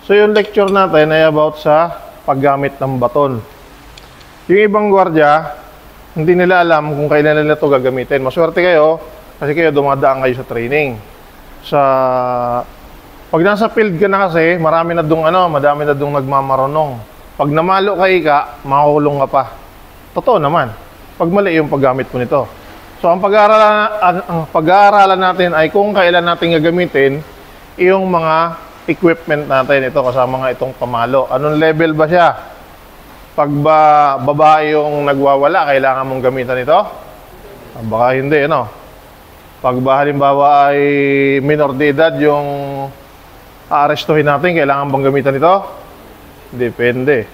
So yung lecture natin ay about sa paggamit ng baton. Yung ibang gwardiya, hindi nila alam kung kailan nila ito gagamitin. Maswerte kayo kasi kayo dumadaan kayo sa training. Pag nasa field ka na kasi, madami na dong nagmamarunong. Pag namalo ka ika, makukulong ka pa. Totoo naman. Pag mali yung paggamit mo nito. So ang pag-aaralan natin ay kung kailan natin gagamitin yung mga equipment natin. Ito kasama nga itong pamalo. Anong level ba siya? Pag babae yung nagwawala, kailangan mong gamitan ito? Baka hindi, ano? Pag halimbawa ay minor de edad yung aarestuhin natin, kailangan bang gamitan ito? Depende.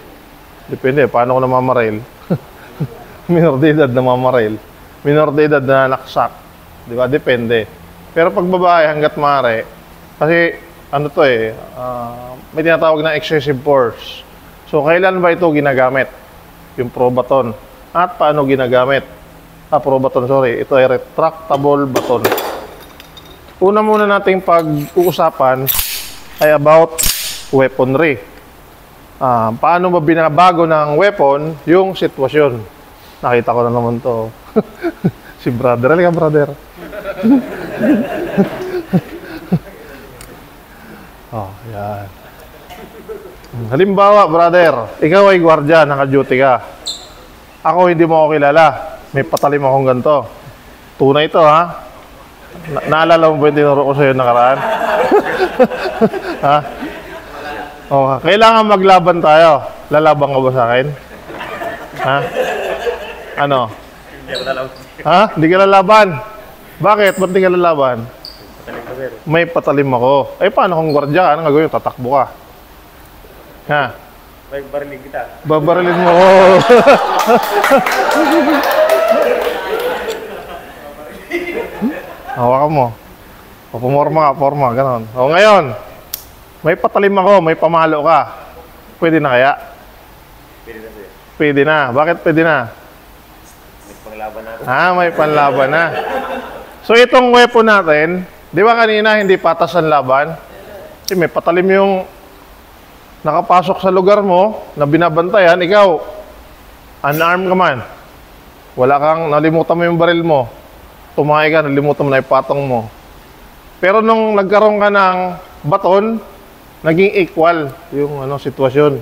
Depende. Paano ko namamaril? Minor de edad na mamaril. Minor de edad na naksak. Di ba? Depende. Pero pag babae, hanggat maaari, kasi ano to may tinatawag na excessive force. So, kailan ba ito ginagamit? Yung pro baton. At paano ginagamit? Pro baton, sorry. Ito ay retractable baton. Una muna nating pag-uusapan ay about weaponry. Paano ba binabago ng weapon yung sitwasyon? Nakita ko na naman to. Si brother. Halika, brother. Yan. Halimbawa, brother, ikaw ay gwardiya, naka-duty ka. Ako hindi mo ako kilala. May patalim akong ganito. Tunay ito, ha? Naalala mo ba yung tinuro ko sa'yo nakaraan? Ha? Kailangan maglaban tayo. Lalaban ka ba sa akin? Ha? Ano? Ha? Hindi ka lalaban? Bakit? Ba't hindi ka lalaban? May patalim ako. Paano kung gwardiya? Anong gagawin? Tatakbo ka. Ha? May barilin kita. Babarilin mo ako. Hawakan mo. Forma, ganon. Ngayon, may patalim ako, may pamalo ka. Pwede na kaya? Pwede na siya. Pwede na. Bakit pwede na? May panglaban na ako. May panlaban na. So, itong weapon natin, di ba kanina hindi patas ang laban? Kasi may patalim yung nakapasok sa lugar mo na binabantayan, ikaw, unarmed ka man. Wala kang, nalimutan mo yung baril mo. Tumakay ka, nalimutan mo na yung patong mo. Pero nung nagkaroon ka ng baton, naging equal yung sitwasyon.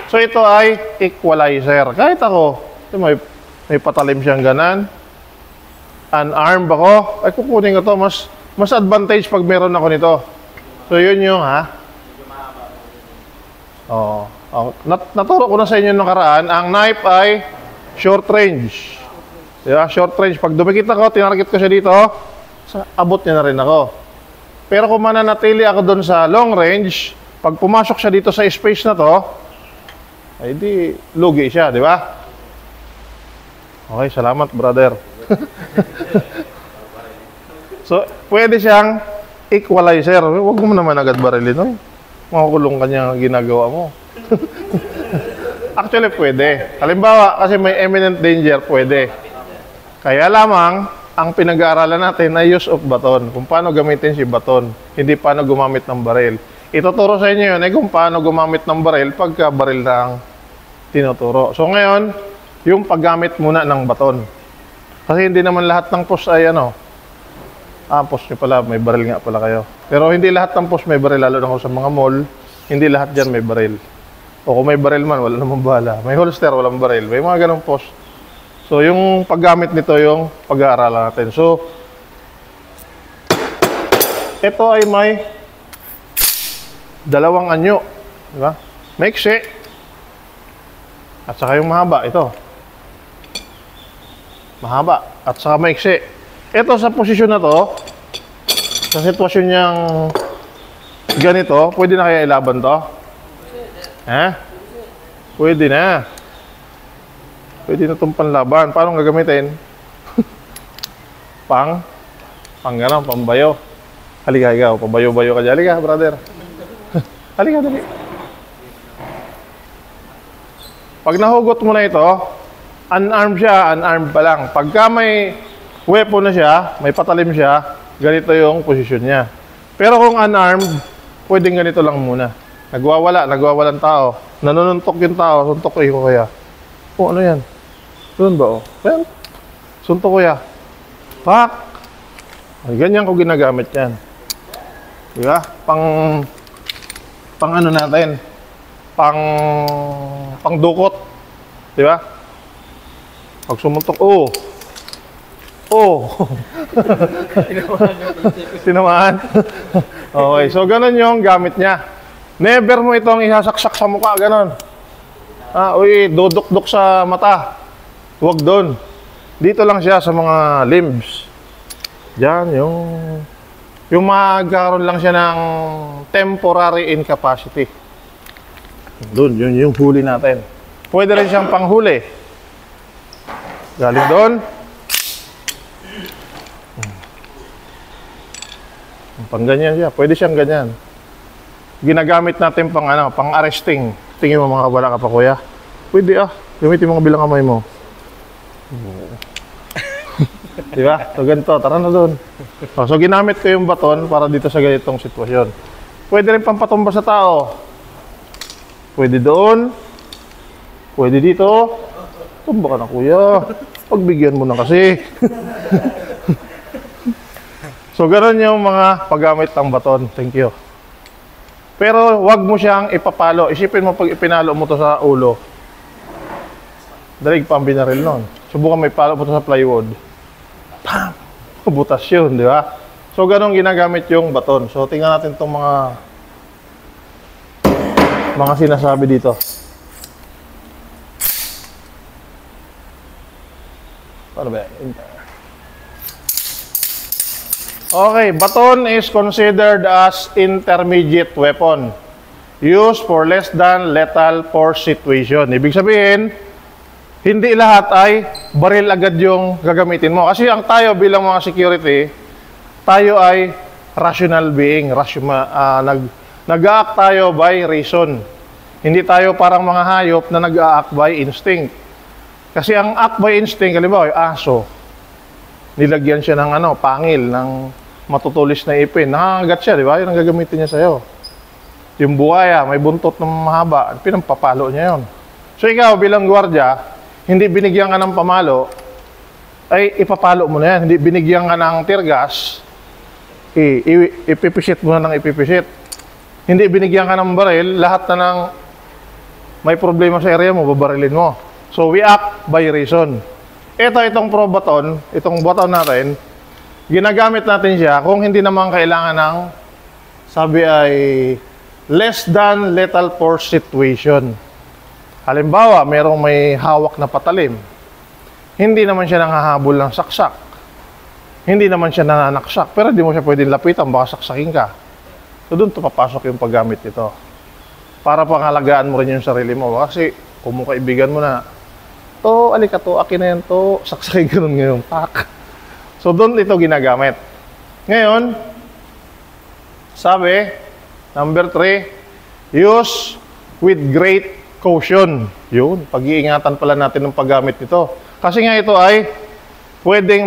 So ito ay equalizer. Kahit ako, may patalim siyang ganan. Unarmed ako, ay kukunin ko to. Mas advantage pag meron ako nito. So yun yung naturo ko na sa inyo nung nakaraan, ang knife ay short range. Diba? Short range. Pag dumikit ako, tinarget ko siya dito, abot niya na rin ako. Pero kung mananatili ako doon sa long range, pag pumasok siya dito sa space na to, ay di lugi siya, di ba? Okay, salamat, brother. So, pwede siyang equalizer. Huwag mo naman agad barilin, makukulong ka niya ginagawa mo. Actually, pwede. Halimbawa, kasi may imminent danger, pwede. Kaya lamang, ang pinag-aaralan natin ay use of baton. Kung paano gamitin si baton. Hindi paano gumamit ng baril. Ituturo sa inyo yun kung paano gumamit ng baril pagka baril na ang tinuturo. So ngayon, yung paggamit muna ng baton. Kasi hindi naman lahat ng post ay post nyo pala, may baril nga pala kayo. Pero hindi lahat ng post may baril, lalo na sa mga mall, hindi lahat dyan may baril. O kung may baril man, wala namang bala. May holster, walang baril. May mga ganong post. So, yung paggamit nito, yung pag-aaralan natin. So, ito ay may dalawang anyo. Diba? Maiksi. At saka yung mahaba, ito. Mahaba. At saka maiksi. Ito sa posisyon na to, sa sitwasyon niyang ganito, pwede na kaya ilaban to? Pwede na. Pwede na itong panlaban. Paano gagamitin? Pang gano'n, pambayo. Halika, ikaw. Pambayo-bayo ka dyan. Halika, brother. Halika, dali. Pag nahugot mo na ito, unarmed siya, unarmed pa lang. Pagka may weapon na siya, may patalim siya, ganito yung posisyon niya. Pero kung unarmed, pwedeng ganito lang muna. Nagwawalan tao. Nanununtok yung tao, suntok ko kuya. Oh, ano yan? Doon ba, oh? Ayan. Suntok kuya. Pak! Ay, ganyan ko ginagamit yan. Diba? Pang ano natin? Pang dukot. Diba? Pag sumuntok, oh! Oh! Tinamaan. Okay, so ganun yung gamit niya. Never mo itong ihasaksak sa mukha, ganun. Uy, dudok-dok sa mata. Huwag doon. Dito lang siya sa mga limbs. Diyan, yung magkakaroon lang siya ng temporary incapacity. Doon, yun yung huli natin. Pwede rin siyang panghuli. Galing doon. Pang ganyan siya. Pwede siyang ganyan. Ginagamit natin pang ano, pang arresting. Tingin mo mga wala ka pa kuya. Pwede gamitin mo bilang kamay mo. Diba? So ganito, tara na doon. So ginamit ko yung baton para dito sa ganitong sitwasyon. Pwede rin pampatumba sa tao. Pwede doon. Pwede dito. Tumba ka na kuya. Pagbigyan mo na kasi. So, gano'n yung mga paggamit ng baton. Thank you. Pero, wag mo siyang ipapalo. Isipin mo pag ipinalo mo to sa ulo. Dalig pa ang binaril nun. Subukan may palo mo to sa plywood. Pam! Butas yun, di ba? So, gano'n ginagamit yung baton. So, tingnan natin itong mga sinasabi dito. Paano ba? Okay, baton is considered as intermediate weapon used for less than lethal force situation. Ibig sabihin, hindi lahat ay baril agad yung gagamitin mo. Kasi ang tayo bilang mga security, tayo ay rational being. Nag-a-act tayo by reason. Hindi tayo parang mga hayop na nag-a-act by instinct. Kasi ang act by instinct, halimbawa, yung aso, nilagyan siya ng pangil, ng matutulis na ipin. Nakakagat siya, di ba? Yun ang gagamitin niya sa'yo. Yung buhaya, may buntot ng mahaba, pinampapalo niya yun. So ikaw, bilang gwardiya, hindi binigyan ka ng pamalo, ay ipapalo mo na yan. Hindi binigyan ka ng tear gas, ipipisit mo na ng ipipisit. Hindi binigyan ka ng baril, lahat na ng may problema sa area mo, babarilin mo. So we act by reason. Itong pro baton, itong baton natin, ginagamit natin siya kung hindi naman kailangan ng, sabi ay, less than lethal force situation. Halimbawa, merong may hawak na patalim. Hindi naman siya nanghahabol ng saksak. Hindi naman siya nananaksak. Pero hindi mo siya pwedeng lapitan, baka saksakin ka. So doon papasok yung paggamit ito. Para pangalagaan mo rin yung sarili mo. Kasi kung mo kaibigan mo na, to, alika to, akin na yan to, saksakay ganun ngayon, pak. So, doon ito ginagamit. Ngayon, sabi, number 3, use with great caution. Yun, pag-iingatan pala natin ng paggamit nito. Kasi nga ito ay pwedeng